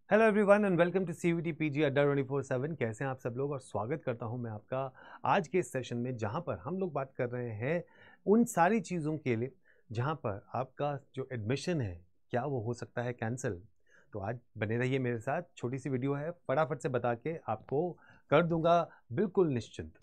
Hello everyone and welcome to CUET PG Adda 24/7। कैसे हैं आप सब लोग और स्वागत करता हूं मैं आपका आज के इस सेशन में, जहां पर हम लोग बात कर रहे हैं उन सारी चीज़ों के लिए जहां पर आपका जो एडमिशन है क्या वो हो सकता है कैंसिल। तो आज बने रहिए मेरे साथ, छोटी सी वीडियो है, फटाफट से बता के आपको कर दूंगा बिल्कुल निश्चिंत।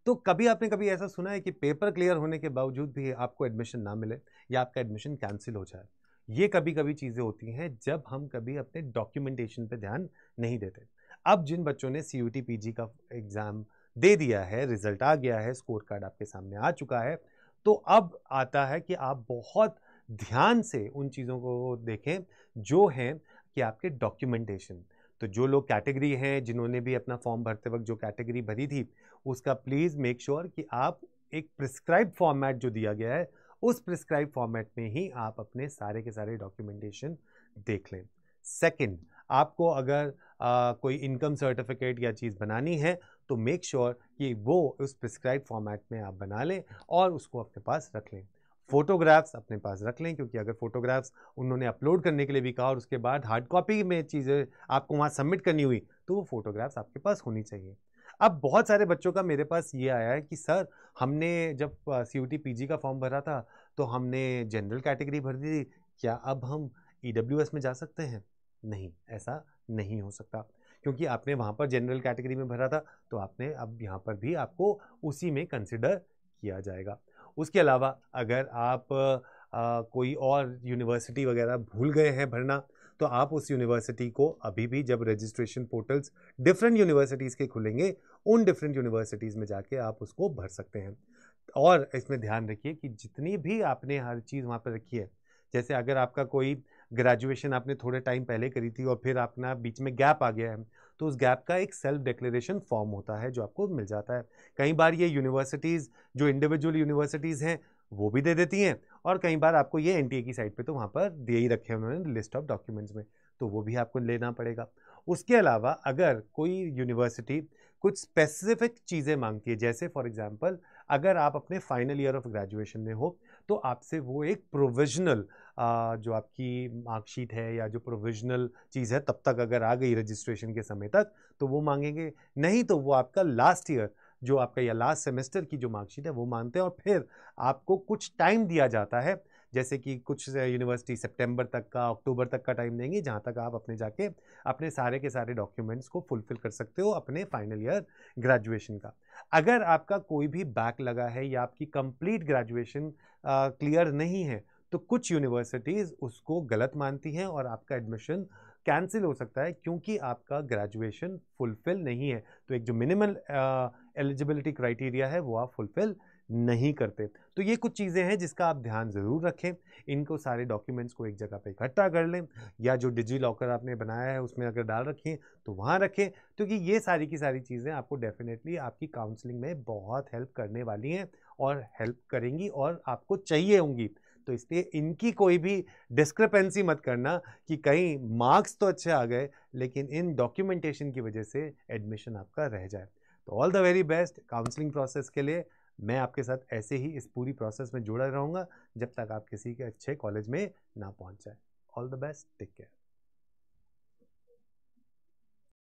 तो कभी आपने कभी ऐसा सुना है कि पेपर क्लियर होने के बावजूद भी आपको एडमिशन ना मिले या आपका एडमिशन कैंसिल हो जाए? ये कभी कभी चीज़ें होती हैं जब हम कभी अपने डॉक्यूमेंटेशन पे ध्यान नहीं देते। अब जिन बच्चों ने सीयूटी पीजी का एग्ज़ाम दे दिया है, रिजल्ट आ गया है, स्कोर कार्ड आपके सामने आ चुका है, तो अब आता है कि आप बहुत ध्यान से उन चीज़ों को देखें जो हैं कि आपके डॉक्यूमेंटेशन। तो जो लोग कैटेगरी हैं, जिन्होंने भी अपना फॉर्म भरते वक्त जो कैटेगरी भरी थी, उसका प्लीज़ मेक श्योर कि आप एक प्रिस्क्राइब फॉर्मेट जो दिया गया है, उस प्रिस्क्राइब फॉर्मेट में ही आप अपने सारे के सारे डॉक्यूमेंटेशन देख लें। सेकंड, आपको अगर कोई इनकम सर्टिफिकेट या चीज़ बनानी है तो मेक श्योर कि वो उस प्रिस्क्राइब फॉर्मेट में आप बना लें और उसको अपने पास रख लें। फोटोग्राफ्स अपने पास रख लें, क्योंकि अगर फोटोग्राफ्स उन्होंने अपलोड करने के लिए भी कहा और उसके बाद हार्ड कॉपी में चीज़ें आपको वहाँ सबमिट करनी हुई, तो वो फोटोग्राफ्स आपके पास होनी चाहिए। अब बहुत सारे बच्चों का मेरे पास ये आया है कि सर, हमने जब सीयूटी पीजी का फॉर्म भरा था तो हमने जनरल कैटेगरी भर दी थी, क्या अब हम ईडब्ल्यूएस में जा सकते हैं? नहीं, ऐसा नहीं हो सकता, क्योंकि आपने वहाँ पर जनरल कैटेगरी में भरा था, तो आपने अब यहाँ पर भी आपको उसी में कंसिडर किया जाएगा। उसके अलावा अगर आप कोई और यूनिवर्सिटी वगैरह भूल गए हैं भरना, तो आप उस यूनिवर्सिटी को अभी भी, जब रजिस्ट्रेशन पोर्टल्स डिफरेंट यूनिवर्सिटीज़ के खुलेंगे, उन डिफरेंट यूनिवर्सिटीज़ में जाके आप उसको भर सकते हैं। और इसमें ध्यान रखिए कि जितनी भी आपने हर चीज़ वहाँ पर रखी है, जैसे अगर आपका कोई ग्रेजुएशन आपने थोड़े टाइम पहले करी थी और फिर अपना बीच में गैप आ गया है, तो उस गैप का एक सेल्फ डिक्लेरेशन फॉर्म होता है जो आपको मिल जाता है। कई बार ये यूनिवर्सिटीज़, जो इंडिविजुअल यूनिवर्सिटीज़ हैं, वो भी दे देती हैं, और कई बार आपको ये एनटीए की साइट पे तो वहाँ पर दे ही रखे हैं उन्होंने लिस्ट ऑफ डॉक्यूमेंट्स में, तो वो भी आपको लेना पड़ेगा। उसके अलावा अगर कोई यूनिवर्सिटी कुछ स्पेसिफिक चीज़ें मांगती है, जैसे फॉर एग्जांपल अगर आप अपने फाइनल ईयर ऑफ ग्रेजुएशन में हो, तो आपसे वो एक प्रोविजनल जो आपकी मार्कशीट है या जो प्रोविजनल चीज़ है तब तक अगर आ गई रजिस्ट्रेशन के समय तक, तो वो मांगेंगे। नहीं तो वो आपका लास्ट ईयर जो आपका या लास्ट सेमेस्टर की जो मार्कशीट है वो मांगते हैं, और फिर आपको कुछ टाइम दिया जाता है, जैसे कि कुछ यूनिवर्सिटी सितंबर तक का, अक्टूबर तक का टाइम देंगी, जहाँ तक आप अपने जाके अपने सारे के सारे डॉक्यूमेंट्स को फुलफिल कर सकते हो अपने फाइनल ईयर ग्रेजुएशन का। अगर आपका कोई भी बैक लगा है या आपकी कंप्लीट ग्रेजुएशन क्लियर नहीं है, तो कुछ यूनिवर्सिटीज़ उसको गलत मानती हैं और आपका एडमिशन कैंसिल हो सकता है, क्योंकि आपका ग्रेजुएशन फुलफिल नहीं है। तो एक जो मिनिमल एलिजिबिलिटी क्राइटेरिया है वो आप फुलफिल नहीं करते। तो ये कुछ चीज़ें हैं जिसका आप ध्यान ज़रूर रखें। इनको सारे डॉक्यूमेंट्स को एक जगह पे इकट्ठा कर लें, या जो डिजी लॉकर आपने बनाया है उसमें अगर डाल रखें तो वहाँ रखें, क्योंकि ये सारी की सारी चीज़ें आपको डेफिनेटली आपकी काउंसलिंग में बहुत हेल्प करने वाली हैं और हेल्प करेंगी और आपको चाहिए होंगी। तो इसलिए इनकी कोई भी डिस्क्रिपेंसी मत करना कि कहीं मार्क्स तो अच्छे आ गए लेकिन इन डॉक्यूमेंटेशन की वजह से एडमिशन आपका रह जाए। तो all the very best counselling process के लिए। मैं आपके साथ ऐसे ही इस पूरी प्रोसेस में जुड़ा रहूँगा जब तक आप किसी के अच्छे कॉलेज में ना पहुँच जाए। All the best, take care.